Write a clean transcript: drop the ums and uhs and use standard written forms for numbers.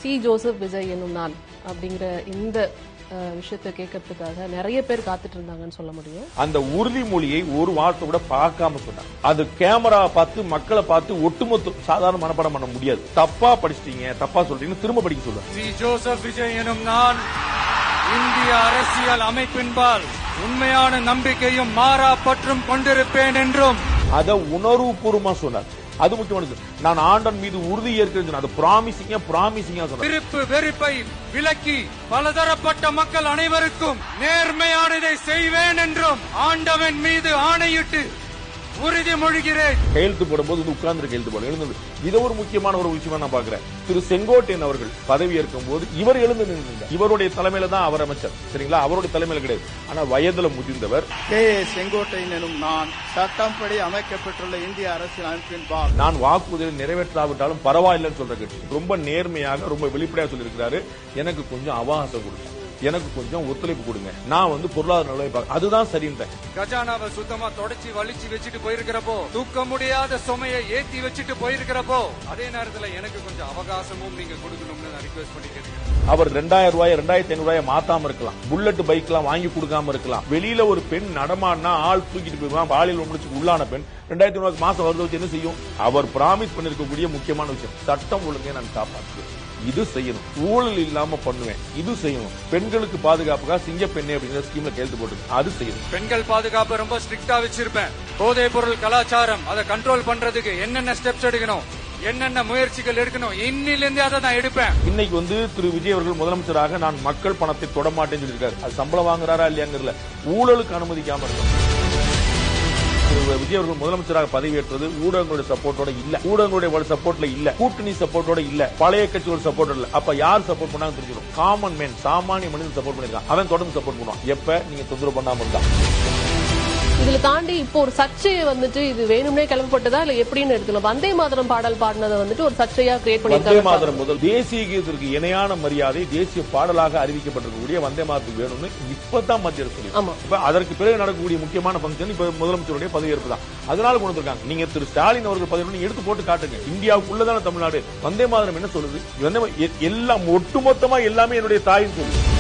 C Joseph Vijay என்னும் நான் அப்படிங்கிற இந்த விஷயத்தை கேட்கறதுக்காக நிறைய பேர் காத்துட்டு இருந்தாங்கன்னு சொல்ல முடியும். அந்த உறுதிமொழியை ஒரு வார்த்தை கூட பார்க்காம சொன்னாங்க. அது கேமரா பார்த்து மக்களை பார்த்து ஒட்டுமொத்த சாதாரண மனப்பாடம் பண்ண முடியாது. தப்பா படிச்சிட்டீங்க, தப்பா சொல்றீங்க, திரும்ப படிக்க சொல்லுங்க. சி ஜோசப் விஜய் எனும் நான் இந்திய அரசியல் அமைப்பின்பால் உண்மையான நம்பிக்கையும் மாறா பற்றும் கொண்டிருப்பேன் என்றும் அதை உணர்வுபூர்வமா சொன்னார். அது முக்கியமானது. நான் ஆண்டன் மீது உறுதி ஏற்கிறேன். அது பிராமிசிங்கா சொன்னார். விருப்பு வெறுப்பை விலக்கி பலதரப்பட்ட மக்கள் அனைவருக்கும் நேர்மையானதை செய்வேன் என்றும் ஆண்டவன் மீது ஆணையிட்டு உறுதிமொழிகிறேன். கையெழுத்து போடும்போது உட்கார்ந்து கையெழுத்து போட எழுந்தது. இது ஒரு முக்கியமான ஒரு விஷயமா நான் பாக்குறேன். திரு செங்கோட்டையன் அவர்கள் பதவி ஏற்கும் போது இவர் எழுந்து நின்று இவருடைய தலைமையில தான் அவர் அமைச்சர், சரிங்களா? அவருடைய தலைமையில கிடையாது. ஆனா வயதுல முதிர்ந்தவர் செங்கோட்டையன் எனும் நான் சட்டப்படி அமைக்கப்பட்டுள்ள இந்திய அரசியல் அமைப்பின் நான் வாக்குறுதியை நிறைவேற்றாவிட்டாலும் பரவாயில்லைன்னு சொல்ற கட்சி. ரொம்ப நேர்மையாக ரொம்ப வெளிப்படையா சொல்லியிருக்கிறாரு. எனக்கு கொஞ்சம் அவகாசம் கொடுங்க, எனக்கு கொஞ்சம் ஒத்துழைப்பு கொடுங்க, நான் பொருளாதார நிலைமை அதுதான் சரின்ற. கஜானாவை சுத்தமா தொடச்சி வலிச்சு வச்சுட்டு போயிருக்கிறப்போ, தூக்க முடியாத சுமையை ஏத்தி வச்சுட்டு போயிருக்கிறப்போ, அதே நேரத்துல எனக்கு கொஞ்சம் அவகாசமும் நீங்க கொடுக்கணும்னு நான் ரிக்வெஸ்ட் பண்ணிக்கிறேன். அவர் 2000 ரூபாய் 2500 ரூபாய் மாத்தாம இருக்கலாம், புல்லட் பைக் எல்லாம் வாங்கி கொடுக்காம இருக்கலாம். வெளியில ஒரு பெண் நடமாடினா ஆள் தூக்கிட்டு போயிருவான். பாலியல் முடிச்சு உள்ளான பெண் 2000 ரூபாய்க்கு மாசம் வருது வச்சு என்ன செய்யும்? அவர் பிராமிஸ் பண்ணிருக்கக்கூடிய முக்கியமான விஷயம் சட்டம் ஒழுங்கை நான் காப்பாற்றுவேன், இது செய்யணும், ஊழல் இல்லாம பண்ணுவேன், இது செய்யணும், பெண்களுக்கு பாதுகாப்புக்காக சிங்க பெண்ணே அப்படிங்கிற ஸ்கீம்ல கையெழுத்து போட்டு அது செய்யணும். பெண்கள் பாதுகாப்பு ரொம்ப ஸ்ட்ரிக்டா வச்சிருப்பேன். போதைப் பொருள் கலாச்சாரம் அதை கண்ட்ரோல் பண்றதுக்கு என்னென்ன ஸ்டெப்ஸ் எடுக்கணும், என்னென்ன முயற்சிகள் எடுக்கணும், இன்னிலிருந்து அதை நான் எடுப்பேன். இன்னைக்கு திரு விஜய் அவர்கள் முதலமைச்சராக நான் மக்கள் பணத்தை தொடமாட்டேன்னு சொல்லியிருக்காரு. அது சம்பளம் வாங்குறாரா இல்லையாங்கிறதுல ஊழலுக்கு அனுமதிக்காம இருக்கும். விஜய் அவர்கள் முதலமைச்சராக பதவியேற்றது ஊடகங்களுடைய சப்போர்ட்டோட இல்ல, ஊடகங்களுடைய சப்போர்ட்ல இல்ல, கூட்டணி சப்போர்ட்டோட இல்ல, பழைய கட்சியோட சப்போர்ட் இல்ல. அப்ப யார் சப்போர்ட் பண்ணாங்க தெரிஞ்சிடும். காமன் மேன், சாமானிய மனிதன் சப்போர்ட் பண்ணிருக்கான். அவன் தொடர்ந்து சப்போர்ட் பண்ணுவான் எப்ப நீங்க தொந்தரவு பண்ணாம இருந்தா. இதுல தாண்டி இப்போ ஒரு சர்ச்சையை இது வேணும்னே கிளம்பப்பட்டதா இல்ல எப்படின்னு எடுத்துக்கலாம். வந்தே மாதரம் பாடல் பாடினதை ஒரு சர்ச்சையா கிரியேட் பண்ணிருக்காங்க. வந்தே மாதரம் முதல் தேசிய கீதத்திற்கு இணையான மரியாதை தேசிய பாடலாக அறிவிக்கப்பட்டிருக்கக்கூடிய வந்தே மாதத்துக்கு வேணும்னு இப்பதான் மத்திய அரசு சொல்லி, அதற்கு பிறகு நடக்கக்கூடிய முக்கியமான பங்கன் இப்ப முதலமைச்சருடைய பதவியேற்பு தான். அதனால கொண்டு வந்திருக்காங்க. நீங்க திரு ஸ்டாலின் அவர்கள் பதவி எடுத்து போட்டு காட்டுங்க. இந்தியாவுக்குள்ளதான தமிழ்நாடு வந்தே மாதரம் என்ன சொல்லுது? எல்லாம் ஒட்டுமொத்தமா எல்லாமே என்னுடைய தாயின் சொல்லுது.